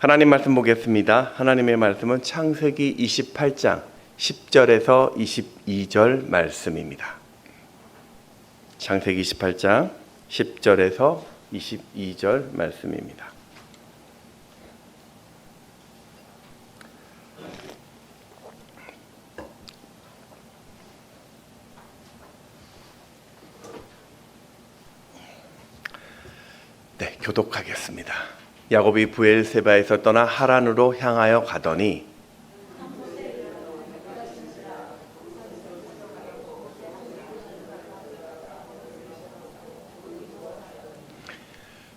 하나님 말씀 보겠습니다. 하나님의 말씀은 창세기 28장 10절에서 22절 말씀입니다. 창세기 28장 10절에서 22절 말씀입니다. 네, 교독하겠습니다. 야곱이 브엘세바에서 떠나 하란으로 향하여 가더니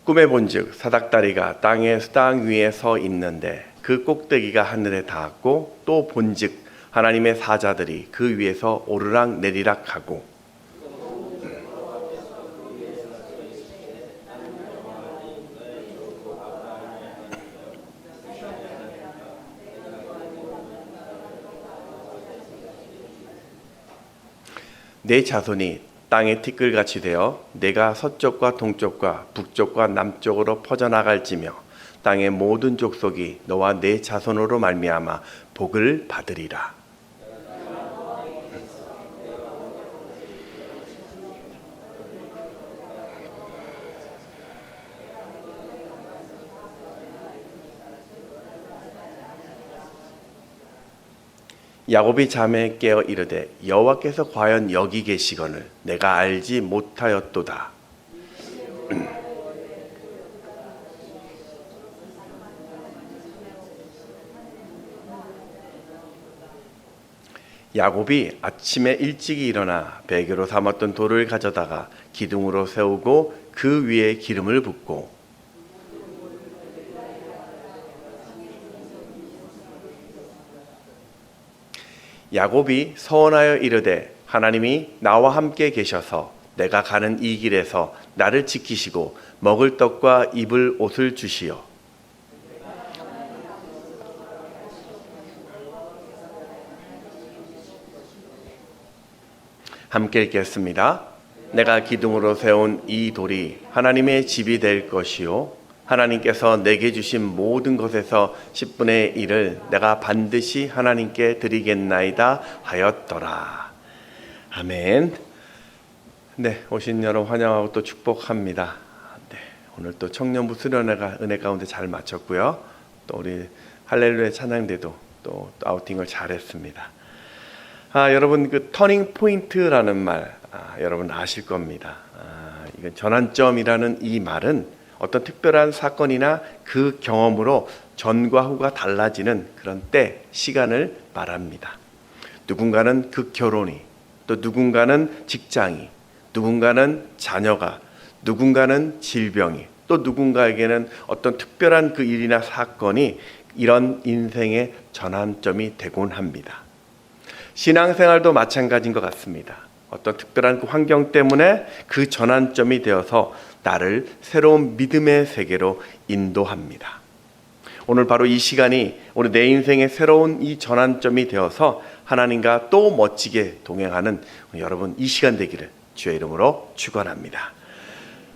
꿈에 본즉 사닥다리가 땅의 수당 위에 서 있는데 그 꼭대기가 하늘에 닿았고 또 본즉 하나님의 사자들이 그 위에서 오르락 내리락 하고 내 자손이 땅의 티끌같이 되어 내가 서쪽과 동쪽과 북쪽과 남쪽으로 퍼져나갈지며 땅의 모든 족속이 너와 내 자손으로 말미암아 복을 받으리라. 야곱이 잠에 깨어 이르되 여호와께서 과연 여기 계시거늘 내가 알지 못하였도다. 야곱이 아침에 일찍이 일어나 베개로 삼았던 돌을 가져다가 기둥으로 세우고 그 위에 기름을 붓고 야곱이 서원하여 이르되 하나님이 나와 함께 계셔서 내가 가는 이 길에서 나를 지키시고 먹을 떡과 입을 옷을 주시어 함께 읽겠습니다. 내가 기둥으로 세운 이 돌이 하나님의 집이 될 것이요 하나님께서 내게 주신 모든 것에서 10분의 1을 내가 반드시 하나님께 드리겠나이다 하였더라. 아멘. 네, 오신 여러분 환영하고 또 축복합니다. 네, 오늘 또 청년부 수련회가 은혜 가운데 잘 마쳤고요. 또 우리 할렐루야 찬양대도 또 아우팅을 잘했습니다. 여러분 그 터닝 포인트라는 말 여러분 아실 겁니다. 이건 전환점이라는 이 말은 어떤 특별한 사건이나 그 경험으로 전과 후가 달라지는 그런 때, 시간을 말합니다. 누군가는 그 결혼이, 또 누군가는 직장이, 누군가는 자녀가, 누군가는 질병이, 또 누군가에게는 어떤 특별한 그 일이나 사건이 이런 인생의 전환점이 되곤 합니다. 신앙생활도 마찬가지인 것 같습니다. 어떤 특별한 그 환경 때문에 그 전환점이 되어서 나를 새로운 믿음의 세계로 인도합니다. 오늘 바로 이 시간이 오늘 내 인생의 새로운 이 전환점이 되어서 하나님과 또 멋지게 동행하는 여러분 이 시간 되기를 주의 이름으로 축원합니다.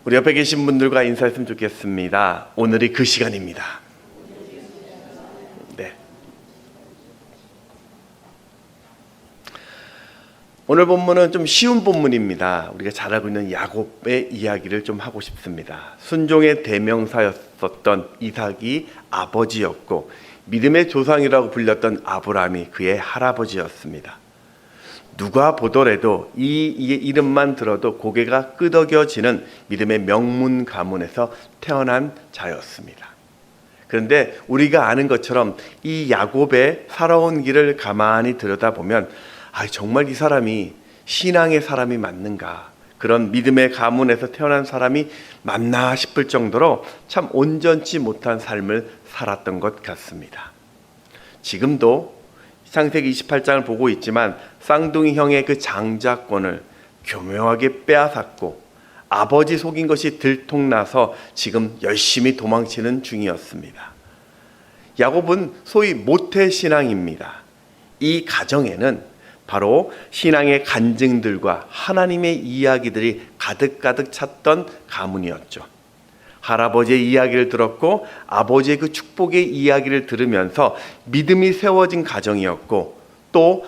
우리 옆에 계신 분들과 인사했으면 좋겠습니다. 오늘이 그 시간입니다. 네. 오늘 본문은 좀 쉬운 본문입니다. 우리가 잘 알고 있는 야곱의 이야기를 좀 하고 싶습니다. 순종의 대명사였었던 이삭이 아버지였고 믿음의 조상이라고 불렸던 아브라함이 그의 할아버지였습니다. 누가 보더라도 이 이름만 들어도 고개가 끄덕여지는 믿음의 명문 가문에서 태어난 자였습니다. 그런데 우리가 아는 것처럼 이 야곱의 살아온 길을 가만히 들여다보면 정말 이 사람이 신앙의 사람이 맞는가, 그런 믿음의 가문에서 태어난 사람이 맞나 싶을 정도로 참 온전치 못한 삶을 살았던 것 같습니다. 지금도 창세기 28장을 보고 있지만 쌍둥이 형의 그 장자권을 교묘하게 빼앗았고 아버지 속인 것이 들통나서 지금 열심히 도망치는 중이었습니다. 야곱은 소위 모태신앙입니다. 이 가정에는 바로 신앙의 간증들과 하나님의 이야기들이 가득가득 찼던 가문이었죠. 할아버지의 이야기를 들었고 아버지의 그 축복의 이야기를 들으면서 믿음이 세워진 가정이었고, 또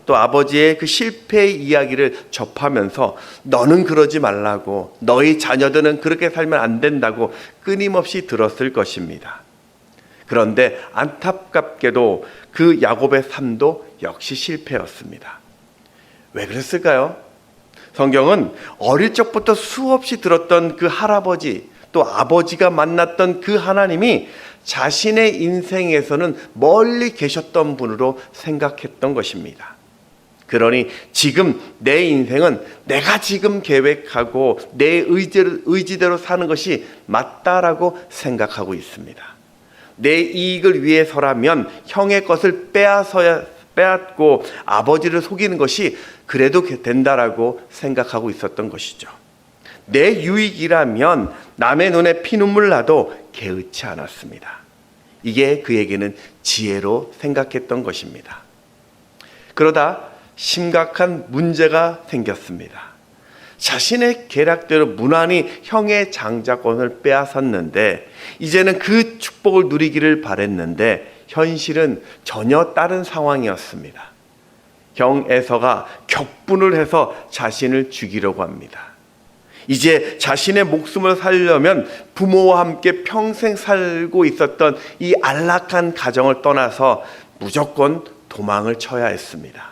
또 아버지의 그 실패의 이야기를 접하면서 너는 그러지 말라고, 너희 자녀들은 그렇게 살면 안 된다고 끊임없이 들었을 것입니다. 그런데 안타깝게도 그 야곱의 삶도 역시 실패였습니다. 왜 그랬을까요? 성경은 어릴 적부터 수없이 들었던 그 할아버지, 또 아버지가 만났던 그 하나님이 자신의 인생에서는 멀리 계셨던 분으로 생각했던 것입니다. 그러니 지금 내 인생은 내가 지금 계획하고 내 의지대로 사는 것이 맞다라고 생각하고 있습니다. 내 이익을 위해서라면 형의 것을 빼앗고 아버지를 속이는 것이 그래도 된다라고 생각하고 있었던 것이죠. 내 유익이라면 남의 눈에 피눈물 나도 개의치 않았습니다. 이게 그에게는 지혜로 생각했던 것입니다. 그러다 심각한 문제가 생겼습니다. 자신의 계략대로 무난히 형의 장자권을 빼앗았는데, 이제는 그 축복을 누리기를 바랬는데 현실은 전혀 다른 상황이었습니다. 형 에서가 격분을 해서 자신을 죽이려고 합니다. 이제 자신의 목숨을 살려면 부모와 함께 평생 살고 있었던 이 안락한 가정을 떠나서 무조건 도망을 쳐야 했습니다.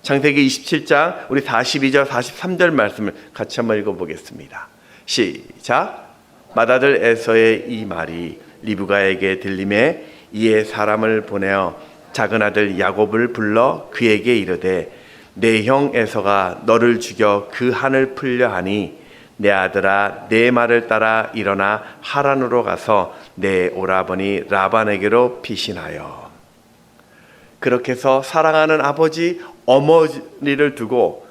창세기 27장 우리 42절 43절 말씀을 같이 한번 읽어보겠습니다. 시작. 맏아들 에서의 이 말이 리브가에게 들림에 이에 사람을 보내어 작은 아들 야곱을 불러 그에게 이르되 내 형 에서가 너를 죽여 그 한을 풀려 하니 내 아들아 내 말을 따라 일어나 하란으로 가서 내 오라버니 라반에게로 피신하여. 그렇게 해서 사랑하는 아버지 어머니를 두고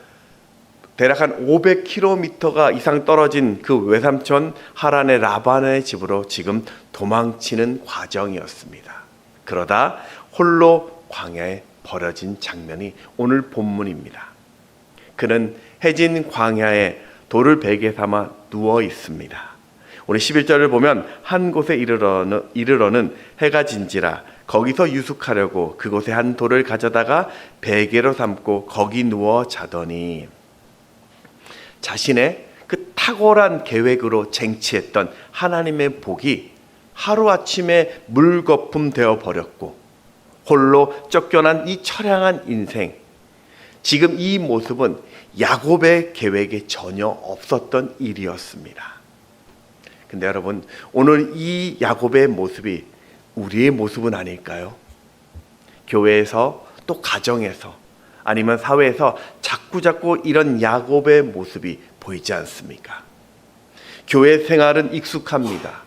대략 한 500km 이상 떨어진 그 외삼촌 하란의 라반의 집으로 지금 도망치는 과정이었습니다. 그러다 홀로 광야에 버려진 장면이 오늘 본문입니다. 그는 해진 광야에 돌을 베개 삼아 누워 있습니다. 오늘 11절을 보면 한 곳에 이르러는 해가 진지라 거기서 유숙하려고 그곳에 한 돌을 가져다가 베개로 삼고 거기 누워 자더니, 자신의 그 탁월한 계획으로 쟁취했던 하나님의 복이 하루아침에 물거품 되어 버렸고, 홀로 쫓겨난 이 처량한 인생, 지금 이 모습은 야곱의 계획에 전혀 없었던 일이었습니다. 근데 여러분, 오늘 이 야곱의 모습이 우리의 모습은 아닐까요? 교회에서 또 가정에서 아니면 사회에서 자꾸자꾸 이런 야곱의 모습이 보이지 않습니까? 교회 생활은 익숙합니다.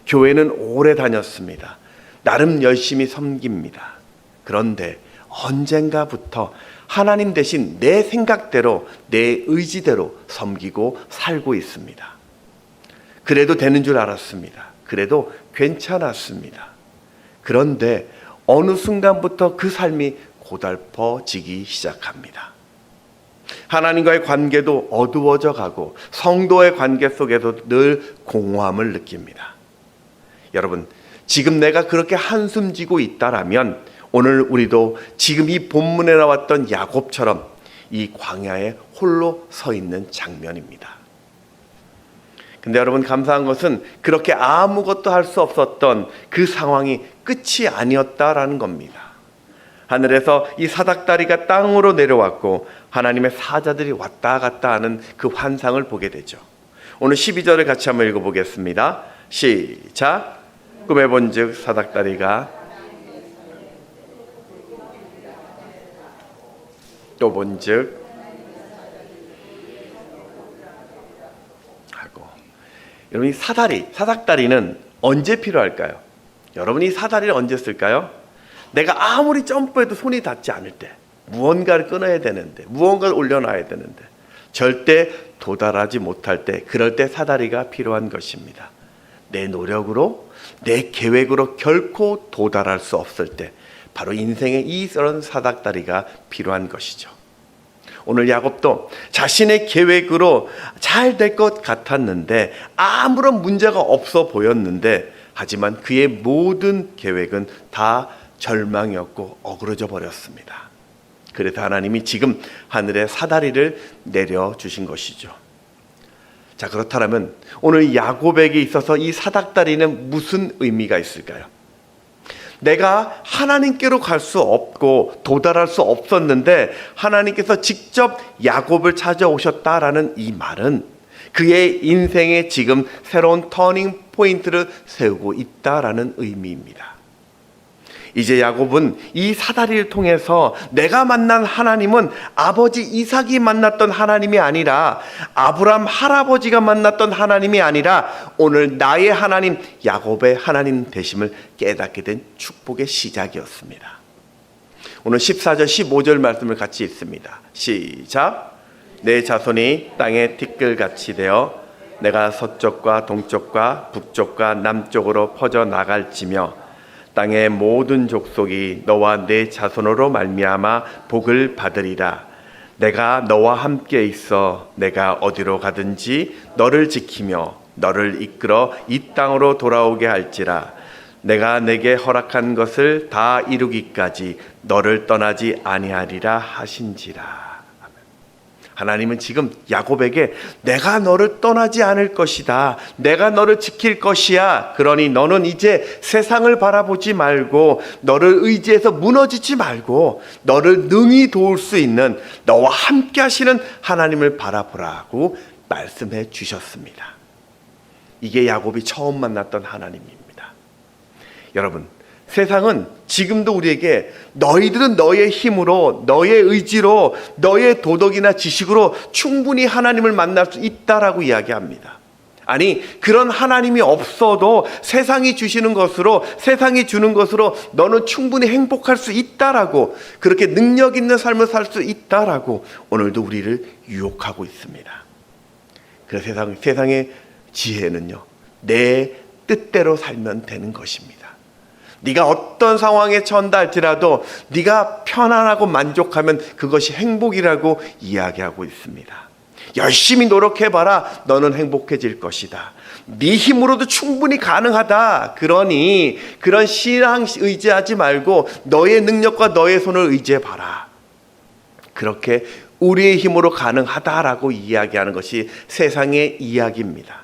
교회는 오래 다녔습니다. 나름 열심히 섬깁니다. 그런데 언젠가부터 하나님 대신 내 생각대로 내 의지대로 섬기고 살고 있습니다. 그래도 되는 줄 알았습니다. 그래도 괜찮았습니다. 그런데 어느 순간부터 그 삶이 고달퍼지기 시작합니다. 하나님과의 관계도 어두워져 가고 성도의 관계 속에도 늘 공허함을 느낍니다. 여러분, 지금 내가 그렇게 한숨 지고 있다라면 오늘 우리도 지금 이 본문에 나왔던 야곱처럼 이 광야에 홀로 서 있는 장면입니다. 근데 여러분, 감사한 것은 그렇게 아무것도 할 수 없었던 그 상황이 끝이 아니었다라는 겁니다. 하늘에서 이 사닥다리가 땅으로 내려왔고 하나님의 사자들이 왔다 갔다 하는 그 환상을 보게 되죠. 오늘 12절을 같이 한번 읽어보겠습니다. 시작. 꿈에 본즉 사닥다리가 또 본즉 하고. 여러분, 이 사닥다리는 언제 필요할까요? 여러분이 사다리를 언제 쓸까요? 내가 아무리 점프해도 손이 닿지 않을 때, 무언가를 끊어야 되는데, 무언가를 올려놔야 되는데 절대 도달하지 못할 때, 그럴 때 사다리가 필요한 것입니다. 내 노력으로, 내 계획으로 결코 도달할 수 없을 때 바로 인생에 이런 사닥다리가 필요한 것이죠. 오늘 야곱도 자신의 계획으로 잘 될 것 같았는데 아무런 문제가 없어 보였는데 하지만 그의 모든 계획은 다 절망이었고 어그러져 버렸습니다. 그래서 하나님이 지금 하늘에 사다리를 내려주신 것이죠. 자, 그렇다면 오늘 야곱에게 있어서 이 사닥다리는 무슨 의미가 있을까요? 내가 하나님께로 갈 수 없고 도달할 수 없었는데 하나님께서 직접 야곱을 찾아오셨다라는 이 말은 그의 인생에 지금 새로운 터닝 포인트를 세우고 있다라는 의미입니다. 이제 야곱은 이 사다리를 통해서 내가 만난 하나님은 아버지 이삭이 만났던 하나님이 아니라 아브라함 할아버지가 만났던 하나님이 아니라 오늘 나의 하나님 야곱의 하나님 되심을 깨닫게 된 축복의 시작이었습니다. 오늘 14절 15절 말씀을 같이 읽습니다. 시작. 내 자손이 땅의 티끌같이 되어 내가 서쪽과 동쪽과 북쪽과 남쪽으로 퍼져나갈지며 땅의 모든 족속이 너와 내 자손으로 말미암아 복을 받으리라. 내가 너와 함께 있어 내가 어디로 가든지 너를 지키며 너를 이끌어 이 땅으로 돌아오게 할지라. 내가 내게 허락한 것을 다 이루기까지 너를 떠나지 아니하리라 하신지라. 하나님은 지금 야곱에게 내가 너를 떠나지 않을 것이다. 내가 너를 지킬 것이야. 그러니 너는 이제 세상을 바라보지 말고 너를 의지해서 무너지지 말고 너를 능히 도울 수 있는 너와 함께 하시는 하나님을 바라보라고 말씀해 주셨습니다. 이게 야곱이 처음 만났던 하나님입니다. 여러분, 세상은 지금도 우리에게 너희들은 너의 힘으로 너의 의지로 너의 도덕이나 지식으로 충분히 하나님을 만날 수 있다라고 이야기합니다. 아니, 그런 하나님이 없어도 세상이 주시는 것으로 세상이 주는 것으로 너는 충분히 행복할 수 있다라고 그렇게 능력 있는 삶을 살 수 있다라고 오늘도 우리를 유혹하고 있습니다. 그래서 세상의 지혜는요, 내 뜻대로 살면 되는 것입니다. 네가 어떤 상황에 처한다 할지라도 네가 편안하고 만족하면 그것이 행복이라고 이야기하고 있습니다. 열심히 노력해봐라. 너는 행복해질 것이다. 네 힘으로도 충분히 가능하다. 그러니 그런 신앙 의지하지 말고 너의 능력과 너의 손을 의지해봐라. 그렇게 우리의 힘으로 가능하다라고 이야기하는 것이 세상의 이야기입니다.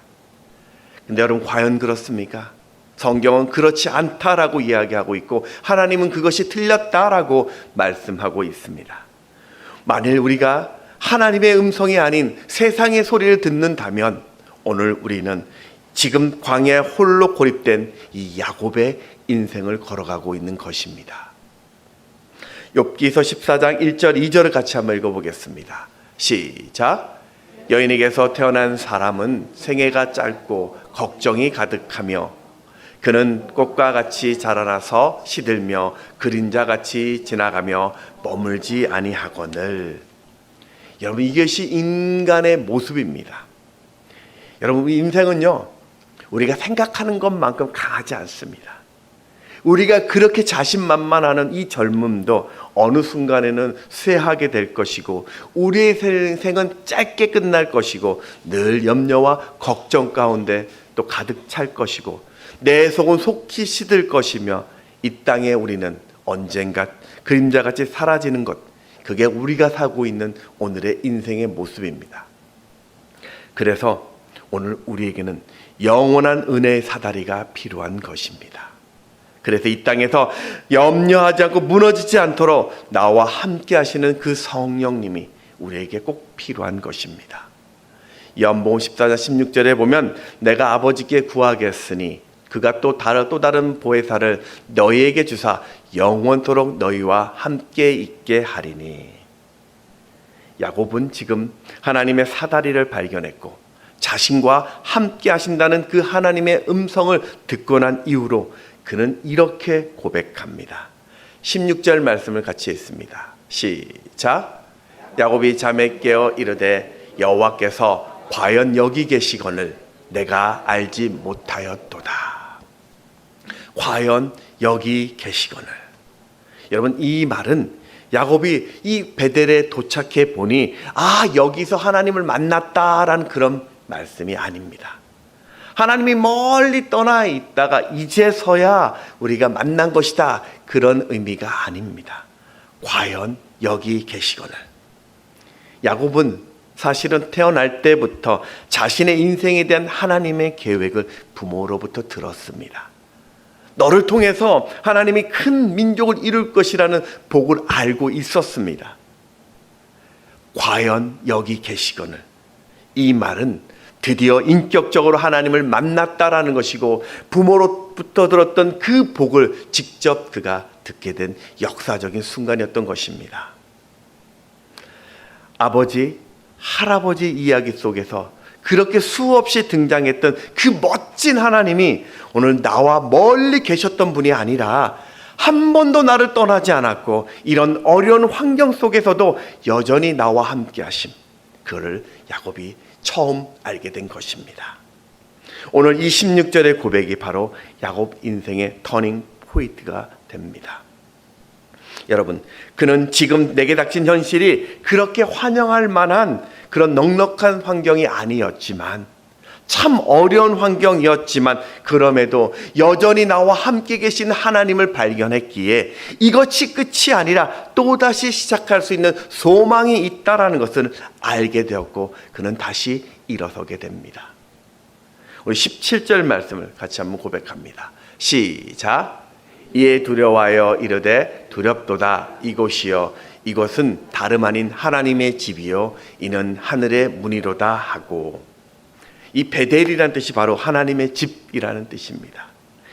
근데 여러분, 과연 그렇습니까? 성경은 그렇지 않다라고 이야기하고 있고 하나님은 그것이 틀렸다라고 말씀하고 있습니다. 만일 우리가 하나님의 음성이 아닌 세상의 소리를 듣는다면 오늘 우리는 지금 광야에 홀로 고립된 이 야곱의 인생을 걸어가고 있는 것입니다. 욥기서 14장 1절 2절을 같이 한번 읽어보겠습니다. 시작. 여인에게서 태어난 사람은 생애가 짧고 걱정이 가득하며 그는 꽃과 같이 자라나서 시들며 그림자같이 지나가며 머물지 아니하거늘. 여러분, 이것이 인간의 모습입니다. 여러분, 인생은요, 우리가 생각하는 것만큼 강하지 않습니다. 우리가 그렇게 자신만만하는 이 젊음도 어느 순간에는 쇠하게 될 것이고 우리의 생은 짧게 끝날 것이고 늘 염려와 걱정 가운데 또 가득 찰 것이고 내 속은 속히 시들 것이며 이 땅에 우리는 언젠가 그림자같이 사라지는 것, 그게 우리가 살고 있는 오늘의 인생의 모습입니다. 그래서 오늘 우리에게는 영원한 은혜의 사다리가 필요한 것입니다. 그래서 이 땅에서 염려하지 않고 무너지지 않도록 나와 함께 하시는 그 성령님이 우리에게 꼭 필요한 것입니다. 연복음 14장 16절에 보면 내가 아버지께 구하겠으니 그가 또 다른 보혜사를 너희에게 주사 영원토록 너희와 함께 있게 하리니. 야곱은 지금 하나님의 사다리를 발견했고 자신과 함께 하신다는 그 하나님의 음성을 듣고 난 이후로 그는 이렇게 고백합니다. 16절 말씀을 같이 읽습니다. 시작. 야곱이 잠에 깨어 이르되 여호와께서 과연 여기 계시거늘 내가 알지 못하였도다. 과연 여기 계시거늘. 여러분, 이 말은 야곱이 이 베델에 도착해 보니 여기서 하나님을 만났다라는 그런 말씀이 아닙니다. 하나님이 멀리 떠나 있다가 이제서야 우리가 만난 것이다, 그런 의미가 아닙니다. 과연 여기 계시거늘. 야곱은 사실은 태어날 때부터 자신의 인생에 대한 하나님의 계획을 부모로부터 들었습니다. 너를 통해서 하나님이 큰 민족을 이룰 것이라는 복을 알고 있었습니다. 과연 여기 계시거늘. 이 말은 드디어 인격적으로 하나님을 만났다라는 것이고, 부모로부터 들었던 그 복을 직접 그가 듣게 된 역사적인 순간이었던 것입니다. 아버지, 할아버지 이야기 속에서 그렇게 수없이 등장했던 그 멋진 하나님이 오늘 나와 멀리 계셨던 분이 아니라 한 번도 나를 떠나지 않았고, 이런 어려운 환경 속에서도 여전히 나와 함께 하심, 그를 야곱이 처음 알게 된 것입니다. 오늘 이 16절의 고백이 바로 야곱 인생의 터닝 포인트가 됩니다. 여러분, 그는 지금 내게 닥친 현실이 그렇게 환영할 만한 그런 넉넉한 환경이 아니었지만, 참 어려운 환경이었지만, 그럼에도 여전히 나와 함께 계신 하나님을 발견했기에 이것이 끝이 아니라 또다시 시작할 수 있는 소망이 있다라는 것을 알게 되었고, 그는 다시 일어서게 됩니다. 우리 17절 말씀을 같이 한번 고백합니다. 시작. 이에 두려워하여 이르되 두렵도다. 이곳이여 이것은 다름 아닌 하나님의 집이요 이는 하늘의 문이로다 하고. 이 베델이라는 뜻이 바로 하나님의 집이라는 뜻입니다.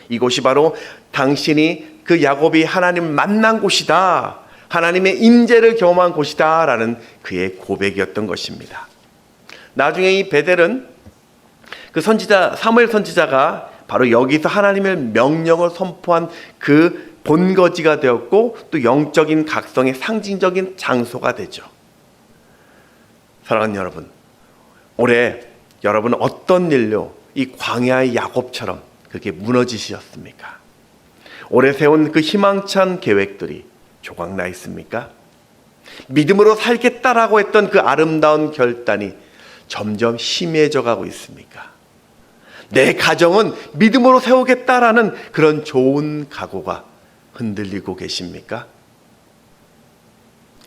이곳이 바로 당신이 그 야곱이 하나님을 만난 곳이다, 하나님의 임재를 경험한 곳이다 라는 그의 고백이었던 것입니다. 나중에 이 베델은 그 선지자 사무엘 선지자가 바로 여기서 하나님의 명령을 선포한 그 본거지가 되었고, 또 영적인 각성의 상징적인 장소가 되죠. 사랑하는 여러분, 올해 여러분은 어떤 일로 이 광야의 야곱처럼 그렇게 무너지셨습니까? 올해 세운 그 희망찬 계획들이 조각나 있습니까? 믿음으로 살겠다라고 했던 그 아름다운 결단이 점점 희미해져 가고 있습니까? 내 가정은 믿음으로 세우겠다라는 그런 좋은 각오가 흔들리고 계십니까?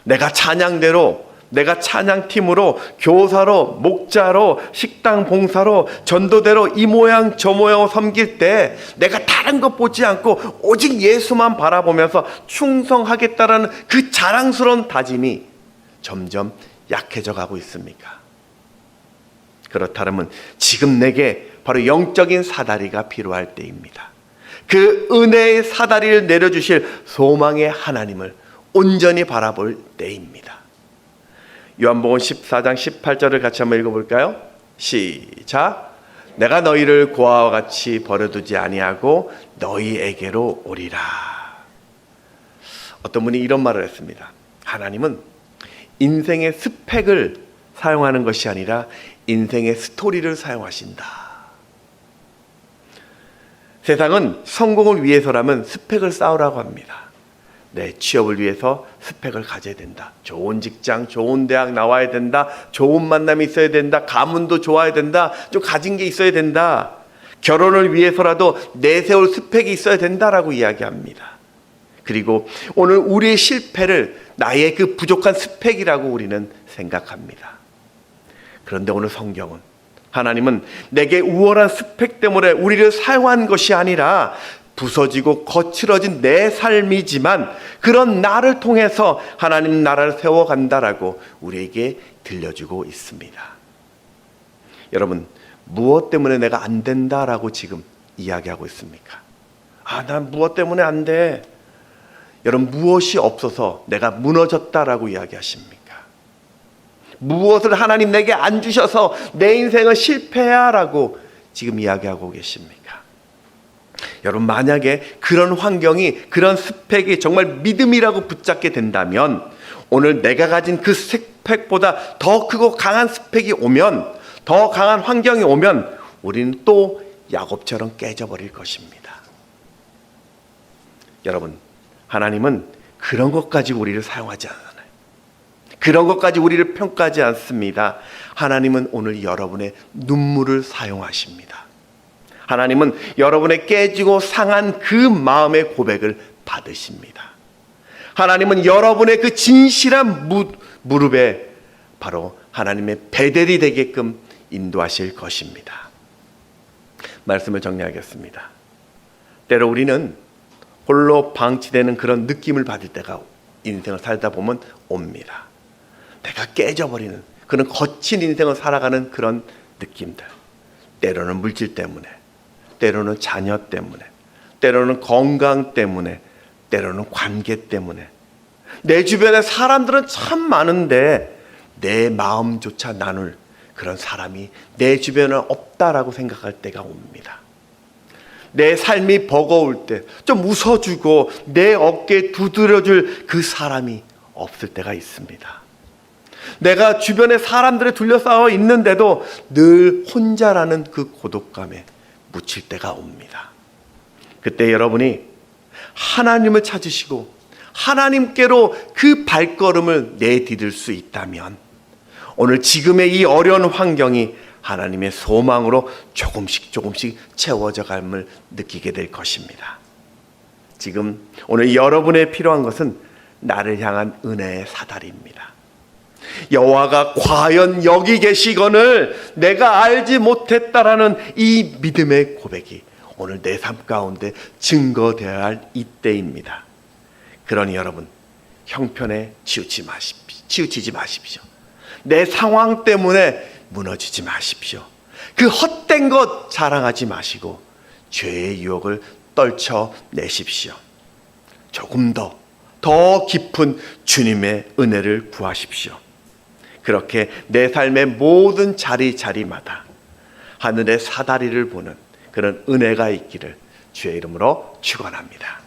내가 찬양대로, 내가 찬양팀으로, 교사로, 목자로, 식당 봉사로, 전도대로 이 모양 저 모양 섬길 때 내가 다른 것 보지 않고 오직 예수만 바라보면서 충성하겠다라는 그 자랑스러운 다짐이 점점 약해져 가고 있습니까? 그렇다면 지금 내게 바로 영적인 사다리가 필요할 때입니다. 그 은혜의 사다리를 내려주실 소망의 하나님을 온전히 바라볼 때입니다. 요한복음 14장 18절을 같이 한번 읽어볼까요? 시작. 내가 너희를 고아와 같이 버려두지 아니하고 너희에게로 오리라. 어떤 분이 이런 말을 했습니다. 하나님은 인생의 스펙을 사용하는 것이 아니라 인생의 스토리를 사용하신다. 세상은 성공을 위해서라면 스펙을 쌓으라고 합니다. 내 취업을 위해서 스펙을 가져야 된다. 좋은 직장, 좋은 대학 나와야 된다. 좋은 만남이 있어야 된다. 가문도 좋아야 된다. 좀 가진 게 있어야 된다. 결혼을 위해서라도 내세울 스펙이 있어야 된다라고 이야기합니다. 그리고 오늘 우리의 실패를 나의 그 부족한 스펙이라고 우리는 생각합니다. 그런데 오늘 성경은, 하나님은 내게 우월한 스펙 때문에 우리를 사용한 것이 아니라 부서지고 거칠어진 내 삶이지만 그런 나를 통해서 하나님 나라를 세워간다라고 우리에게 들려주고 있습니다. 여러분, 무엇 때문에 내가 안 된다라고 지금 이야기하고 있습니까? 난 무엇 때문에 안 돼. 여러분, 무엇이 없어서 내가 무너졌다라고 이야기하십니까? 무엇을 하나님 내게 안 주셔서 내 인생은 실패야라고 지금 이야기하고 계십니까? 여러분, 만약에 그런 환경이, 그런 스펙이 정말 믿음이라고 붙잡게 된다면, 오늘 내가 가진 그 스펙보다 더 크고 강한 스펙이 오면, 더 강한 환경이 오면 우리는 또 야곱처럼 깨져버릴 것입니다. 여러분, 하나님은 그 그런 것까지 우리를 사용하지 않아요. 그런 것까지 우리를 평가하지 않습니다. 하나님은 오늘 여러분의 눈물을 사용하십니다. 하나님은 여러분의 깨지고 상한 그 마음의 고백을 받으십니다. 하나님은 여러분의 그 진실한 무릎에 바로 하나님의 베델이 되게끔 인도하실 것입니다. 말씀을 정리하겠습니다. 때로 우리는 홀로 방치되는 그런 느낌을 받을 때가 인생을 살다 보면 옵니다. 내가 깨져버리는 그런 거친 인생을 살아가는 그런 느낌들. 때로는 물질 때문에, 때로는 자녀 때문에, 때로는 건강 때문에, 때로는 관계 때문에. 내 주변에 사람들은 참 많은데 내 마음조차 나눌 그런 사람이 내 주변에 없다라고 생각할 때가 옵니다. 내 삶이 버거울 때 좀 웃어주고 내 어깨에 두드려줄 그 사람이 없을 때가 있습니다. 내가 주변에 사람들에 둘러싸여 있는데도 늘 혼자라는 그 고독감에 묻힐 때가 옵니다. 그때 여러분이 하나님을 찾으시고 하나님께로 그 발걸음을 내디딜 수 있다면 오늘 지금의 이 어려운 환경이 하나님의 소망으로 조금씩 채워져 감을 느끼게 될 것입니다. 지금 오늘 여러분의 필요한 것은 나를 향한 은혜의 사다리입니다. 여호와가 과연 여기 계시거늘 내가 알지 못했다라는 이 믿음의 고백이 오늘 내 삶 가운데 증거되어야 할 이때입니다. 그러니 여러분 형편에 치우치지 마십시오. 내 상황 때문에 무너지지 마십시오. 그 헛된 것 자랑하지 마시고 죄의 유혹을 떨쳐내십시오. 조금 더 깊은 주님의 은혜를 구하십시오. 그렇게 내 삶의 모든 자리마다 하늘의 사다리를 보는 그런 은혜가 있기를 주의 이름으로 축원합니다.